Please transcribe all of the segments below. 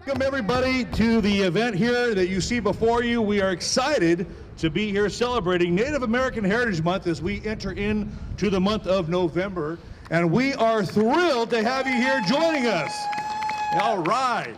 Welcome everybody to the event here that you see before you. We are excited to be here celebrating Native American Heritage Month as we enter into the month of November. And we are thrilled to have you here joining us. All right.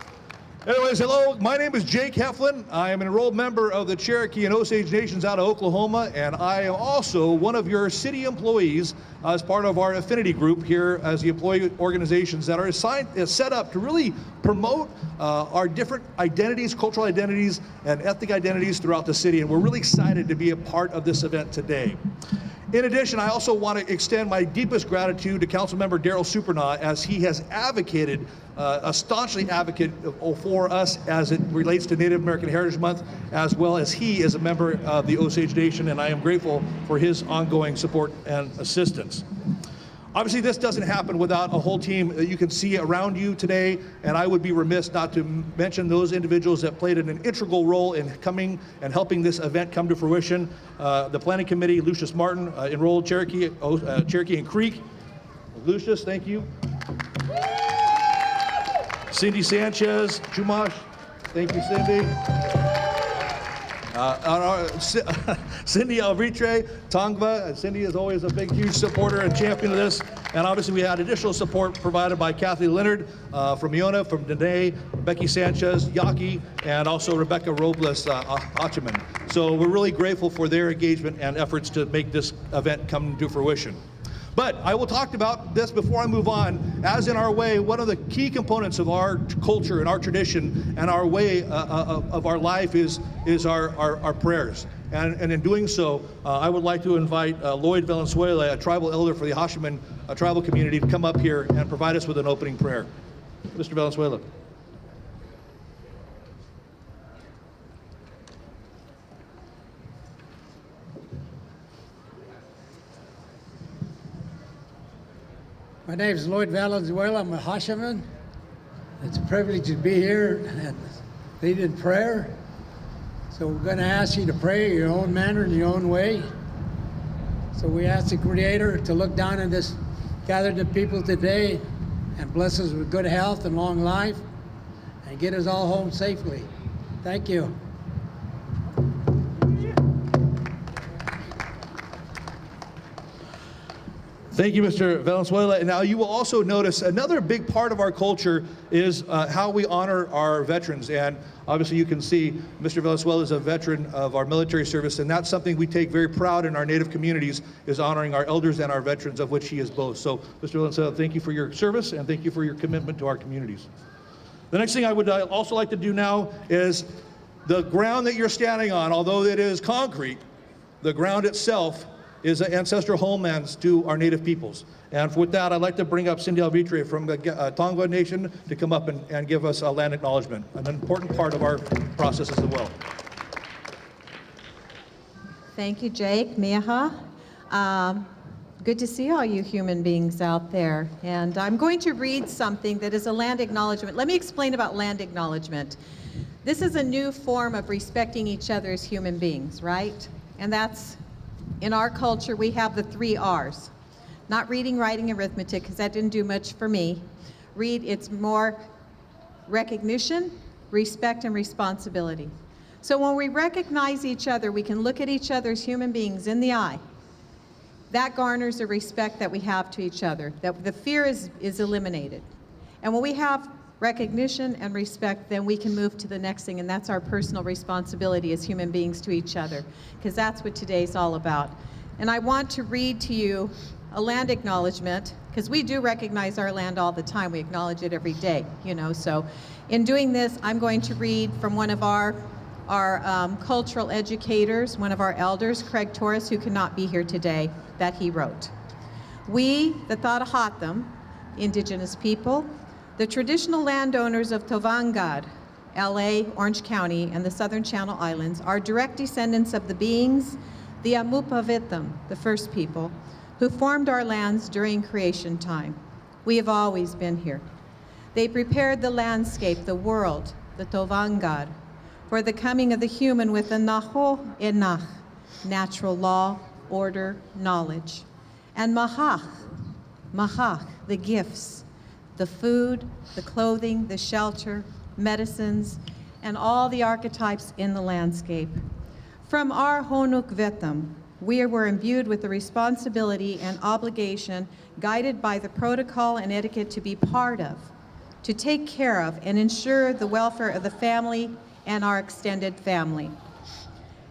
Anyways, hello, my name is Jake Heflin. I am an enrolled member of the Cherokee and Osage Nations out of Oklahoma, and I am also one of your city employees as part of our affinity group here as the employee organizations that are set up to really promote our different identities, cultural identities, and ethnic identities throughout the city, and we're really excited to be a part of this event today. In addition, I also want to extend my deepest gratitude to Councilmember Darrell Supernaw as he has advocated, a staunchly advocate for us as it relates to Native American Heritage Month, as well as he is a member of the Osage Nation, and I am grateful for his ongoing support and assistance. Obviously, this doesn't happen without a whole team that you can see around you today, and I would be remiss not to mention those individuals that played an integral role in coming and helping this event come to fruition. The Planning Committee, Lucius Martin, enrolled Cherokee and Creek. Lucius, thank you. Cindy Sanchez, Chumash, thank you, Cindy. Cindy Alvitre, Tongva. Cindy is always a big, huge supporter and champion of this. And obviously we had additional support provided by Kathy Leonard from Iona, from Dene, Becky Sanchez, Yaki, and also Rebecca Robles Achaman. So we're really grateful for their engagement and efforts to make this event come to fruition. But I will talk about this before I move on. As in our way, one of the key components of our culture and our tradition and our way of our life is our prayers. And in doing so, I would like to invite Lloyd Valenzuela, a tribal elder for the Hashiman tribal community, to come up here and provide us with an opening prayer. Mr. Valenzuela. My name is Lloyd Valenzuela. I'm a Hashiman. It's a privilege to be here and lead in prayer. So we're going to ask you to pray in your own manner, in your own way. So we ask the Creator to look down on this gathered of people today and bless us with good health and long life and get us all home safely. Thank you. Thank you, Mr. Valenzuela. And now you will also notice another big part of our culture is how we honor our veterans. And obviously you can see Mr. Valenzuela is a veteran of our military service, and that's something we take very proud in our Native communities, is honoring our elders and our veterans, of which he is both. So, Mr. Valenzuela, thank you for your service and thank you for your commitment to our communities. The next thing I would also like to do now is the ground that you're standing on, although it is concrete, the ground itself is ancestral homelands to our Native peoples. And with that, I'd like to bring up Cindy Alvitre from the Tongva Nation to come up and give us a land acknowledgement, an important part of our process as well. Thank you, Jake. Miaha. Good to see all you human beings out there. And I'm going to read something that is a land acknowledgement. Let me explain about land acknowledgement. This is a new form of respecting each other as human beings, right? And that's, in our culture, we have the 3 R's. Not reading, writing, arithmetic, because that didn't do much for me. It's more recognition, respect, and responsibility. So when we recognize each other, we can look at each other as human beings in the eye. That garners the respect that we have to each other, that the fear is eliminated. And when we have recognition and respect, then we can move to the next thing, and that's our personal responsibility as human beings to each other, because that's what today's all about. And I want to read to you a land acknowledgement, because we do recognize our land all the time. We acknowledge it every day, you know. So in doing this, I'm going to read from one of our cultural educators, one of our elders, Craig Torres, who cannot be here today, that he wrote. We, the Thadahatham, indigenous people, the traditional landowners of Tovangad, LA, Orange County, and the Southern Channel Islands, are direct descendants of the beings, the Amupavitham, the first people, who formed our lands during creation time. We have always been here. They prepared the landscape, the world, the Tovangad, for the coming of the human with the Naho Enach, natural law, order, knowledge, and Mahach, the gifts, the food, the clothing, the shelter, medicines, and all the archetypes in the landscape. From our Honuk Vetam, we were imbued with the responsibility and obligation, guided by the protocol and etiquette to be part of, to take care of and ensure the welfare of the family and our extended family.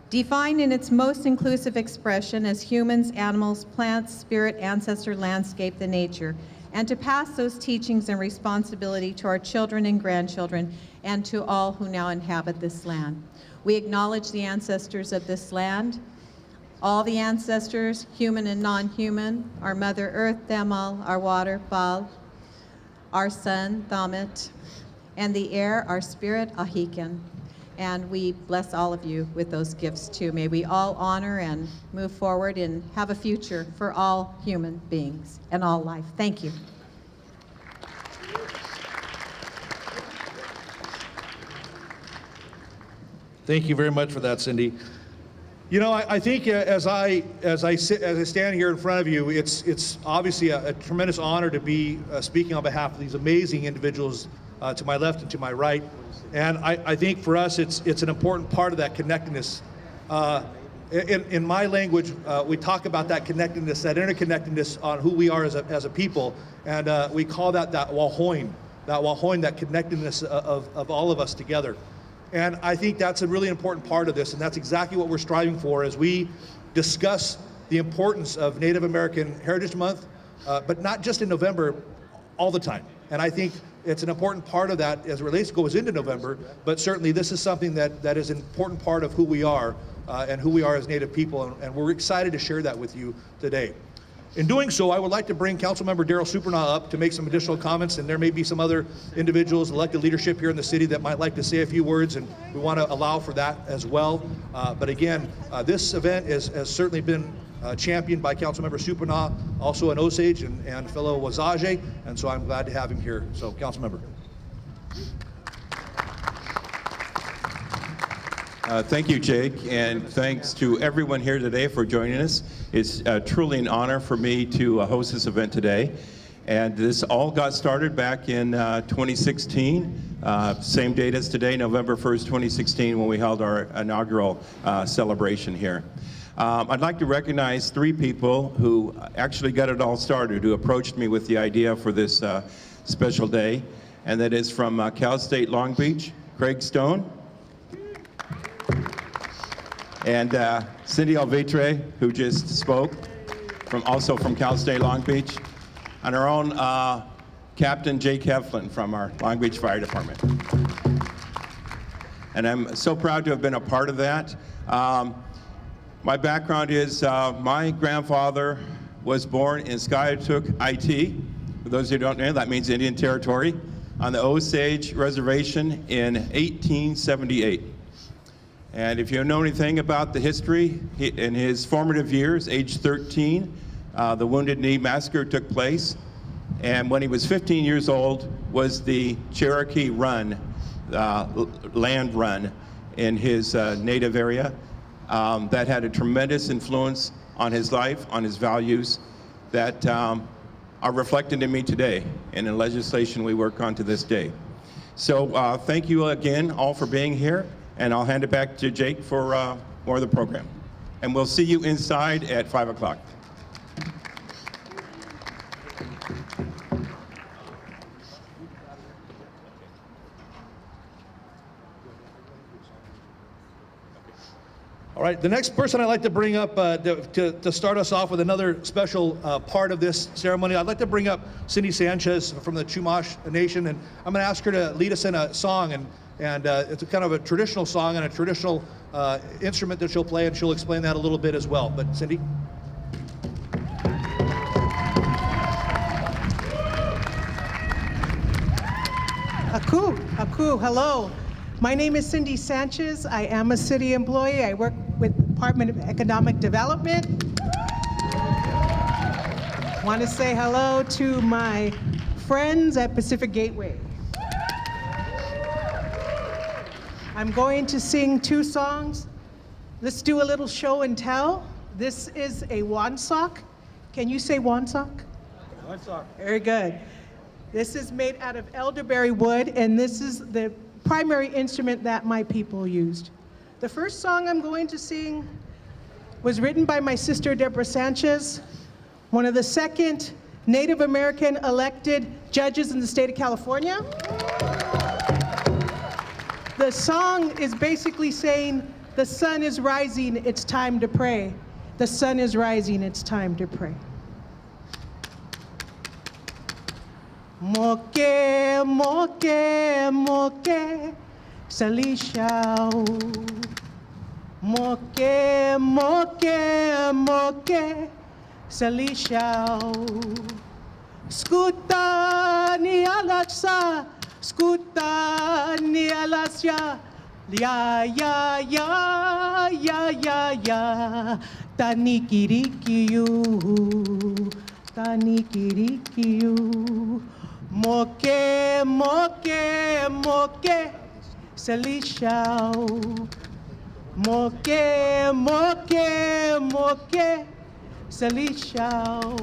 Defined in its most inclusive expression as humans, animals, plants, spirit, ancestor, landscape, the nature, and to pass those teachings and responsibility to our children and grandchildren and to all who now inhabit this land. We acknowledge the ancestors of this land, all the ancestors, human and non-human, our Mother Earth, Demal, our water, Bal, our sun, Thamet, and the air, our spirit, Ahiken. And we bless all of you with those gifts too. May we all honor and move forward and have a future for all human beings and all life. Thank you. Thank you very much for that, Cindy. You know, I think as I stand here in front of you, it's obviously a tremendous honor to be speaking on behalf of these amazing individuals to my left and to my right. And I think for us, it's an important part of that connectedness. In my language, we talk about that connectedness, that interconnectedness on who we are as a people, and we call that Wahoin, that connectedness of all of us together. And I think that's a really important part of this, and that's exactly what we're striving for as we discuss the importance of Native American Heritage Month, but not just in November, all the time. And I think it's an important part of that as it relates goes into November, but certainly this is something that is an important part of who we are and who we are as Native people, and we're excited to share that with you today. In doing so, I would like to bring Councilmember Daryl Supernaw up to make some additional comments, and there may be some other individuals, elected leadership here in the city that might like to say a few words, and we want to allow for that as well. But again, this event has certainly been championed by Councilmember Supernaw, also an Osage and fellow Wazaje, and so I'm glad to have him here. So, Councilmember. Thank you, Jake, and thanks to everyone here today for joining us. It's truly an honor for me to host this event today. And this all got started back in 2016, same date as today, November 1st, 2016, when we held our inaugural celebration here. I'd like to recognize three people who actually got it all started, who approached me with the idea for this special day, and that is from Cal State Long Beach, Craig Stone, and Cindy Alvitre, who just spoke, also from Cal State Long Beach, and our own Captain Jake Heflin from our Long Beach Fire Department. And I'm so proud to have been a part of that. My background is my grandfather was born in Skiatook, IT. For those who don't know, that means Indian Territory, on the Osage Reservation in 1878. And if you know anything about the history, in his formative years, age 13, the Wounded Knee Massacre took place. And when he was 15 years old was the Cherokee Run, land run in his native area. That had a tremendous influence on his life, on his values, that are reflected in me today and in legislation we work on to this day. So thank you again all for being here. And I'll hand it back to Jake for more of the program. And we'll see you inside at 5 o'clock. All right, the next person I'd like to bring up to start us off with another special part of this ceremony, I'd like to bring up Cindy Sanchez from the Chumash Nation, and I'm going to ask her to lead us in a song, and it's a kind of a traditional song and a traditional instrument that she'll play, and she'll explain that a little bit as well. But Cindy? Haku, hello. My name is Cindy Sanchez. I am a city employee. I work with the Department of Economic Development. Want to say hello to my friends at Pacific Gateway. I'm going to sing two songs. Let's do a little show and tell. This is a Wansock. Can you say Wansock? Wansock. Very good. This is made out of elderberry wood, and this is the primary instrument that my people used. The first song I'm going to sing was written by my sister Deborah Sanchez, one of the second Native American elected judges in the state of California. The song is basically saying, the sun is rising, it's time to pray. The sun is rising, it's time to pray. Moke, moke, moke, salishao. Moke, moke, moke, salishao. Skuta ni alatsa, skuta ni alasya. Ya, ya, ya, ya, ya, ya. Tanikirikiyu, tanikirikiyu. Moke, moke, moke, salishao. Moke, moke, moke, salishao.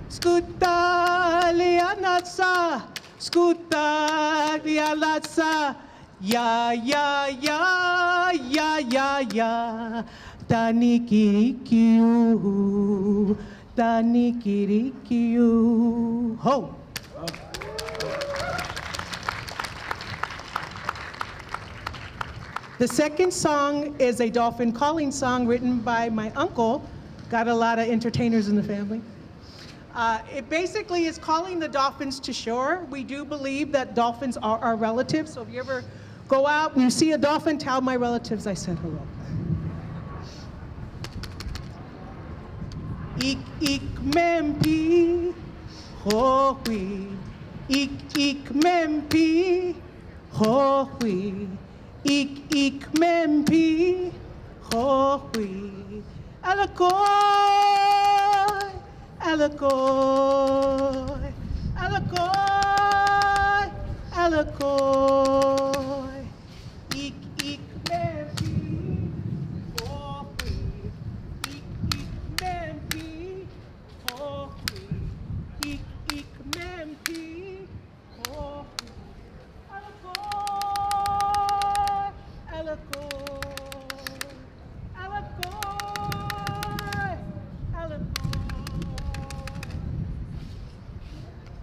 Skuta lianatsa, skuta lialatsa. Ya, ya, ya, ya, ya, ya. Tanikirikiyu, tanikirikiyu. Ho! The second song is a dolphin calling song written by my uncle. Got a lot of entertainers in the family. It basically is calling the dolphins to shore. We do believe that dolphins are our relatives, so if you ever go out and you see a dolphin, tell my relatives I said hello. Ik mempi howi. Ik mempi howi. Ik mempi howi. Alakoy, alakoy, alakoy, alakoy. Ik mempi howi. Ik mempi howi. Ik mempi howi. Alakoy, alakoy, alakoy, alakoy.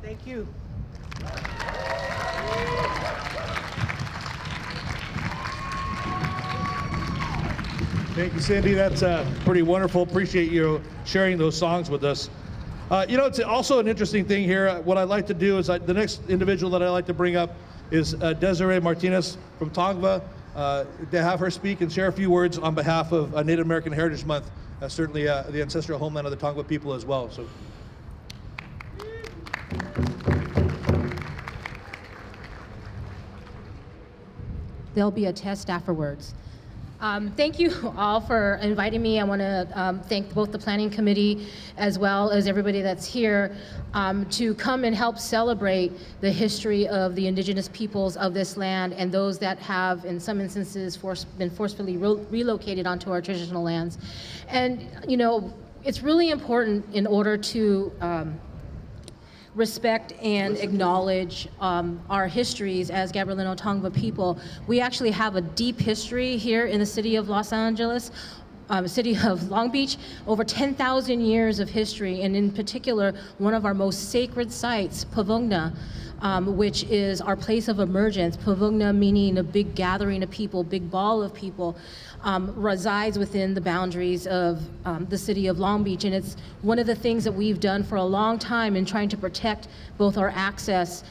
Thank you. Thank you, Cindy. That's pretty wonderful. Appreciate you sharing those songs with us. You know, it's also an interesting thing here. What I'd like to do is the next individual that I'd like to bring up is Desiree Martinez from Tongva, to have her speak and share a few words on behalf of Native American Heritage Month, certainly the ancestral homeland of the Tongva people as well. So. There'll be a test afterwards. Thank you all for inviting me. I want to thank both the planning committee as well as everybody that's here to come and help celebrate the history of the indigenous peoples of this land and those that have, in some instances, been forcefully relocated onto our traditional lands. And, you know, it's really important in order to respect and acknowledge our histories as Gabrielino Tongva people. We actually have a deep history here in the city of Los Angeles, city of Long Beach, over 10,000 years of history, and in particular, one of our most sacred sites, Pavungna, which is our place of emergence. Pavungna meaning a big gathering of people, big ball of people, resides within the boundaries of the city of Long Beach. And it's one of the things that we've done for a long time in trying to protect both our access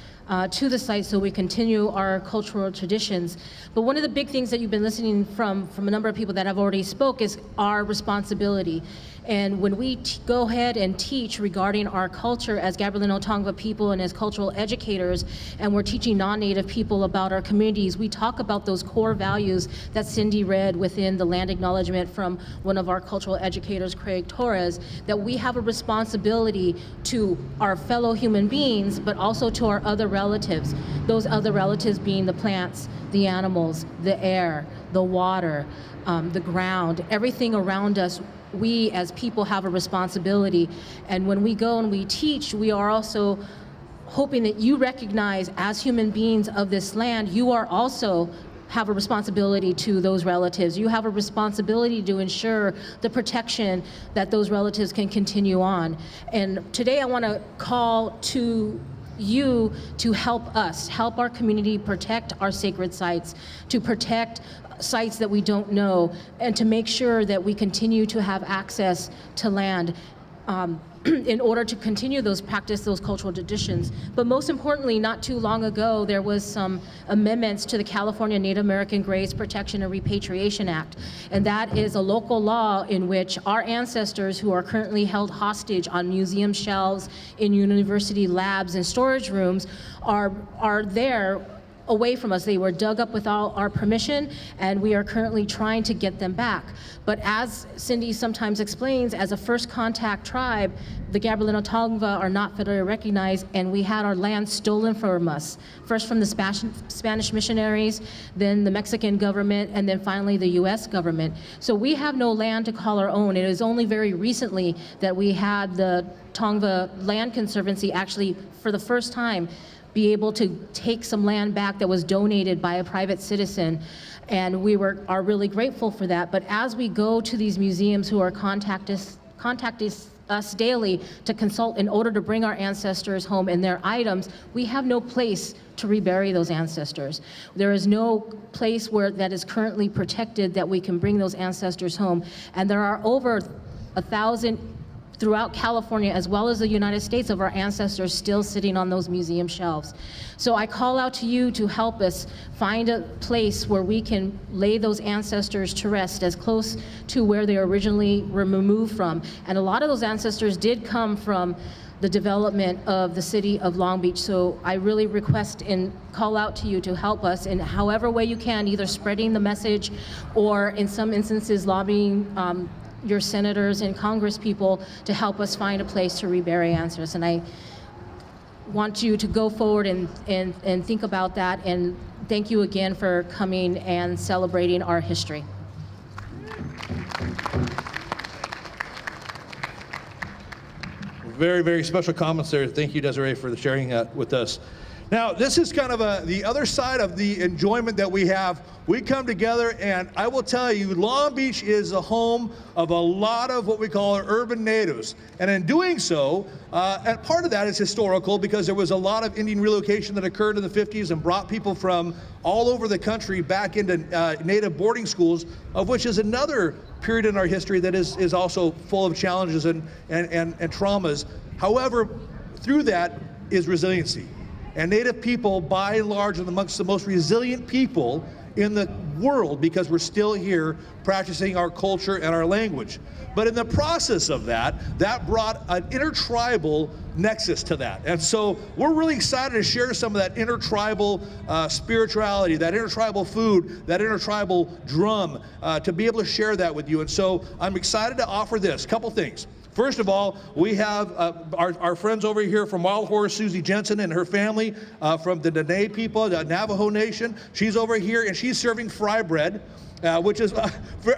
to the site so we continue our cultural traditions. But one of the big things that you've been listening from a number of people that have already spoke is our responsibility. And when we go ahead and teach regarding our culture as Gabrielino Tongva people and as cultural educators, and we're teaching non-Native people about our communities, we talk about those core values that Cindy read within the land acknowledgement from one of our cultural educators, Craig Torres, that we have a responsibility to our fellow human beings, but also to our other relatives. Those other relatives being the plants, the animals, the air, the water, the ground, everything around us. We as people have a responsibility, and when we go and we teach, we are also hoping that you recognize as human beings of this land, you are also have a responsibility to those relatives. You have a responsibility to ensure the protection that those relatives can continue on. And today I want to call to you to help us, help our community protect our sacred sites, to protect sites that we don't know, and to make sure that we continue to have access to land in order to continue practice those cultural traditions. But most importantly, not too long ago, there was some amendments to the California Native American Graves Protection and Repatriation Act. And that is a local law in which our ancestors who are currently held hostage on museum shelves, in university labs and storage rooms are there away from us. They were dug up without our permission, and we are currently trying to get them back. But as Cindy sometimes explains, as a first contact tribe, the Gabrielino Tongva are not federally recognized, and we had our land stolen from us, first from the Spanish missionaries, then the Mexican government, and then finally the US government. So we have no land to call our own. It is only very recently that we had the Tongva Land Conservancy actually, for the first time, be able to take some land back that was donated by a private citizen. And we are really grateful for that. But as we go to these museums who are contacting us daily to consult in order to bring our ancestors home and their items, we have no place to rebury those ancestors. There is no place that is currently protected that we can bring those ancestors home. And there are over 1,000 throughout California, as well as the United States, of our ancestors still sitting on those museum shelves. So I call out to you to help us find a place where we can lay those ancestors to rest as close to where they originally were removed from. And a lot of those ancestors did come from the development of the city of Long Beach. So I really request and call out to you to help us in however way you can, either spreading the message or in some instances lobbying your senators and Congress people to help us find a place to rebury ancestors. And I want you to go forward and think about that. And thank you again for coming and celebrating our history. Very, very special comments there. Thank you, Desiree, for sharing that with us. Now, this is kind of the other side of the enjoyment that we have. We come together, and I will tell you, Long Beach is the home of a lot of what we call urban natives. And in doing so, and part of that is historical because there was a lot of Indian relocation that occurred in the 50s and brought people from all over the country back into native boarding schools, of which is another period in our history that is also full of challenges and traumas. However, through that is resiliency. And Native people, by and large, are amongst the most resilient people in the world because we're still here practicing our culture and our language. But in the process of that brought an intertribal nexus to that. And so we're really excited to share some of that intertribal spirituality, that intertribal food, that intertribal drum, to be able to share that with you. And so I'm excited to offer this, couple things. First of all, we have our friends over here from Wild Horse, Susie Jensen and her family from the Dene people, the Navajo Nation. She's over here and she's serving fry bread, which is a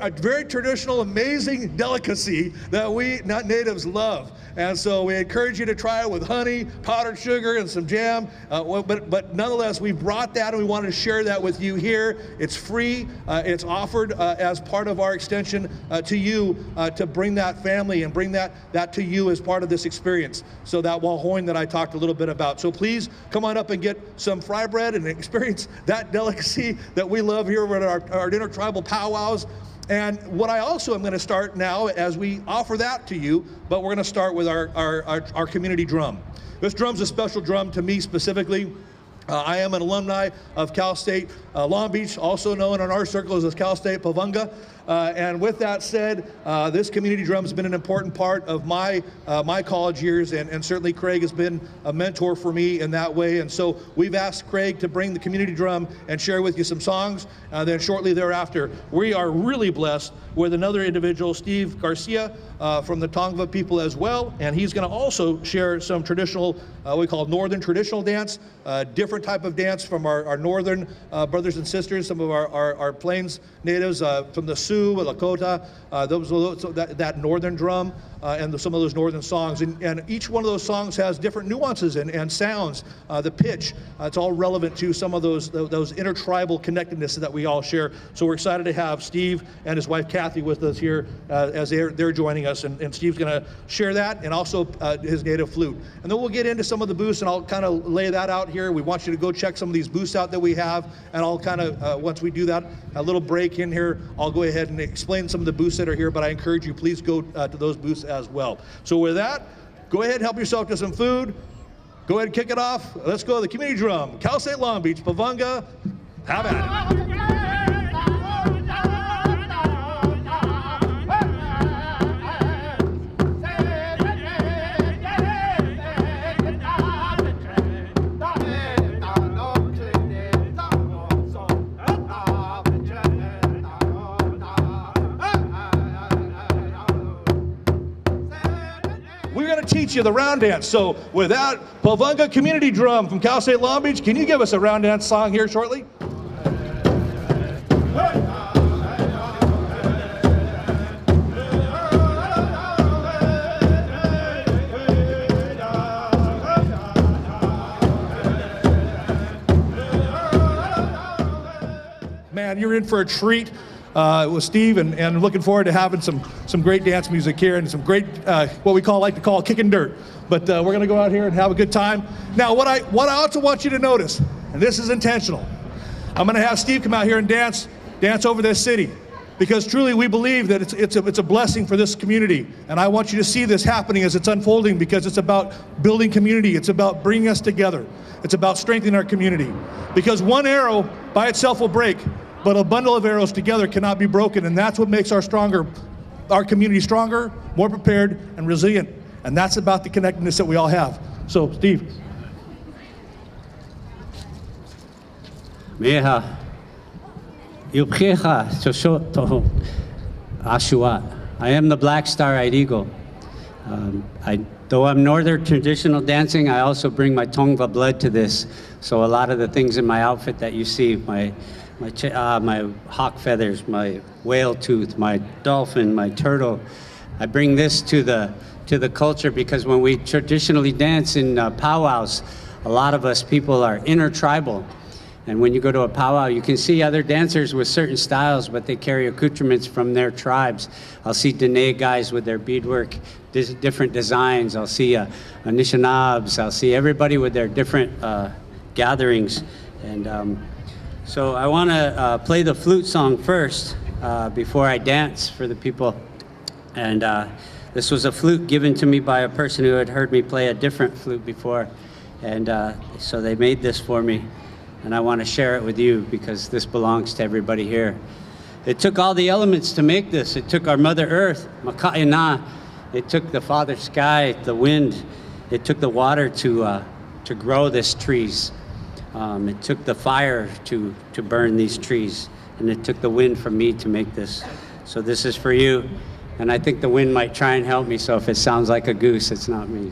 very traditional, amazing delicacy that we natives love. And so we encourage you to try it with honey, powdered sugar, and some jam. But nonetheless, we brought that and we wanted to share that with you here. It's free. It's offered as part of our extension to you to bring that family and bring that to you as part of this experience. So that Wahoin that I talked a little bit about. So please come on up and get some fry bread and experience that delicacy that we love here at our intertribal powwows. And what I also am going to start now as we offer that to you, but we're going to start with our community drum. This drum's a special drum to me specifically. I am an alumni of Cal State Long Beach, also known in our circles as Cal State Pavunga. And with that said, this community drum has been an important part of my college years, and certainly Craig has been a mentor for me in that way. And so we've asked Craig to bring the community drum and share with you some songs. Then shortly thereafter, we are really blessed with another individual, Steve Garcia, from the Tongva people as well. And he's going to also share some traditional, we call northern traditional dance, different type of dance from our northern brothers and sisters, some of our Plains natives from the Sioux Sioux, Lakota, that northern drum, and some of those northern songs. And each one of those songs has different nuances and sounds, the pitch. It's all relevant to some of those intertribal connectedness that we all share. So we're excited to have Steve and his wife Kathy with us here as they're joining us. And Steve's going to share that and also his native flute. And then we'll get into some of the booths, and I'll kind of lay that out here. We want you to go check some of these booths out that we have. And I'll kind of, once we do that, a little break in here, I'll go ahead and explain some of the booths that are here. But I encourage you, please go to those booths as well. So with that, go ahead and help yourself to some food. Go ahead and kick it off. Let's go to the community drum. Cal State Long Beach, Pavunga, have at it. Teach you the round dance. So with that, Pavunga Community Drum from Cal State Long Beach, can you give us a round dance song here shortly? Man, you're in for a treat. With Steve, and looking forward to having some great dance music here and some great what we like to call kicking dirt. But we're going to go out here and have a good time. Now, what I also want you to notice, and this is intentional, I'm going to have Steve come out here and dance over this city, because truly we believe that it's a blessing for this community, and I want you to see this happening as it's unfolding, because it's about building community. It's about bringing us together. It's about strengthening our community, because one arrow by itself will break, but a bundle of arrows together cannot be broken, and that's what makes our community stronger, more prepared, and resilient. And that's about the connectedness that we all have. So, Steve. Meha, Yupchecha, Shoshoto, Ashua. I am the Black Star-Eyed Eagle. Though I'm Northern traditional dancing, I also bring my Tongva blood to this. So a lot of the things in my outfit that you see, my hawk feathers, my whale tooth, my dolphin, my turtle. I bring this to the culture, because when we traditionally dance in powwows, a lot of us people are intertribal. And when you go to a powwow, you can see other dancers with certain styles, but they carry accoutrements from their tribes. I'll see Dene guys with their beadwork, different designs. I'll see Anishinaabes. I'll see everybody with their different gatherings. And so I want to play the flute song first before I dance for the people. And this was a flute given to me by a person who had heard me play a different flute before. And so they made this for me. And I want to share it with you, because this belongs to everybody here. It took all the elements to make this. It took our Mother Earth, Maka'ina. It took the Father Sky, the wind. It took the water to grow these trees. It took the fire to burn these trees, and it took the wind from me to make this. So this is for you, and I think the wind might try and help me, so if it sounds like a goose, it's not me.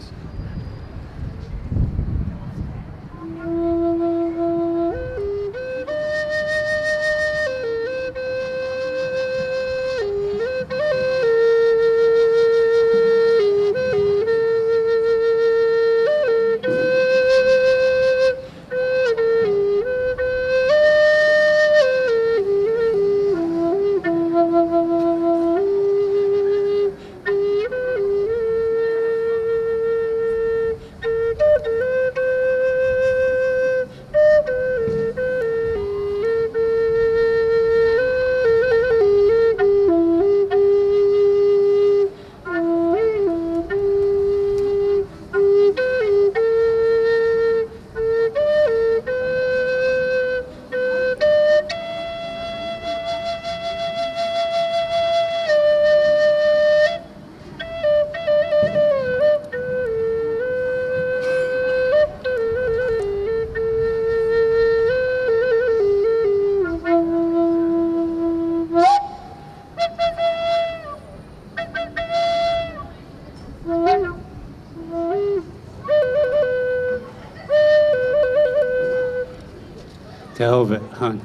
Jehovah, hon.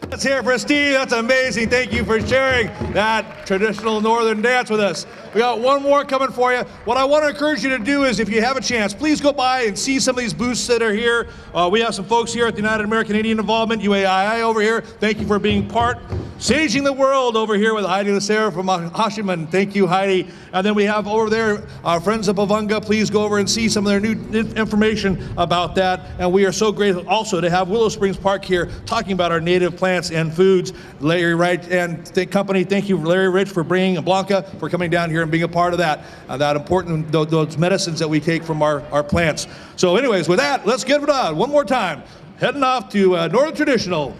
Let's hear it for Steve. That's amazing. Thank you for sharing that traditional Northern dance with us. We got one more coming for you. What I want to encourage you to do is, if you have a chance, please go by and see some of these booths that are here. We have some folks here at the United American Indian Involvement, UAII, over here. Thank you for being part. Saging the World over here with Heidi Lucero from Hashiman. Thank you, Heidi. And then we have over there our friends of Pavunga. Please go over and see some of their new information about that. And we are so grateful also to have Willow Springs Park here talking about our native plants and foods. Larry Wright and the company, thank you, Larry Rich, for bringing, and Blanca for coming down here and being a part of that. That important, those medicines that we take from our plants. So anyways, with that, let's get it on one more time. Heading off to Northern Traditional.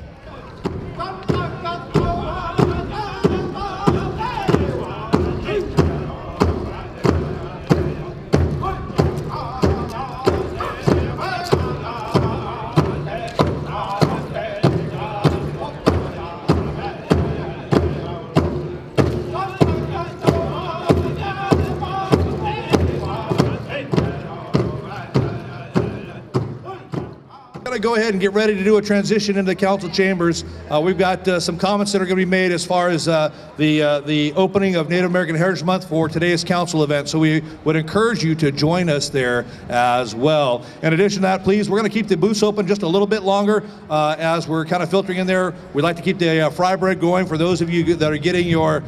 Go ahead and get ready to do a transition into council chambers. We've got some comments that are going to be made as far as the opening of Native American Heritage Month for today's council event. So we would encourage you to join us there as well. In addition to that, please, we're going to keep the booths open just a little bit longer as we're kind of filtering in there. We'd like to keep the fry bread going for those of you that are getting your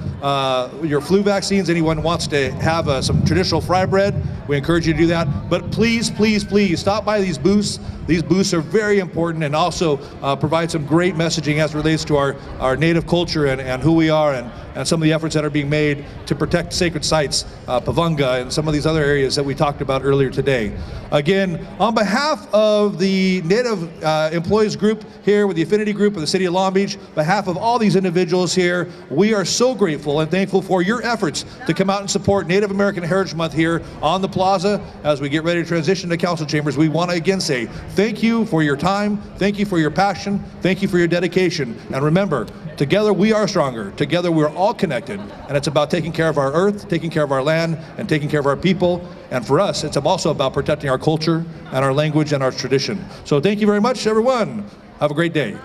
flu vaccines. Anyone wants to have some traditional fry bread, we encourage you to do that. But please, please, please stop by these booths. These booths are very important and also provide some great messaging as it relates to our native culture and who we are and some of the efforts that are being made to protect sacred sites, Pavunga and some of these other areas that we talked about earlier today. Again, on behalf of the Native Employees Group here with the Affinity Group of the City of Long Beach, behalf of all these individuals here, we are so grateful and thankful for your efforts to come out and support Native American Heritage Month here on the plaza. As we get ready to transition to council chambers, we want to again say thank you for your time, thank you for your passion, thank you for your dedication, and remember, together we are stronger. Together we're all connected, and it's about taking care of our earth, taking care of our land, and taking care of our people. And for us, it's also about protecting our culture and our language and our tradition. So thank you very much, everyone. Have a great day.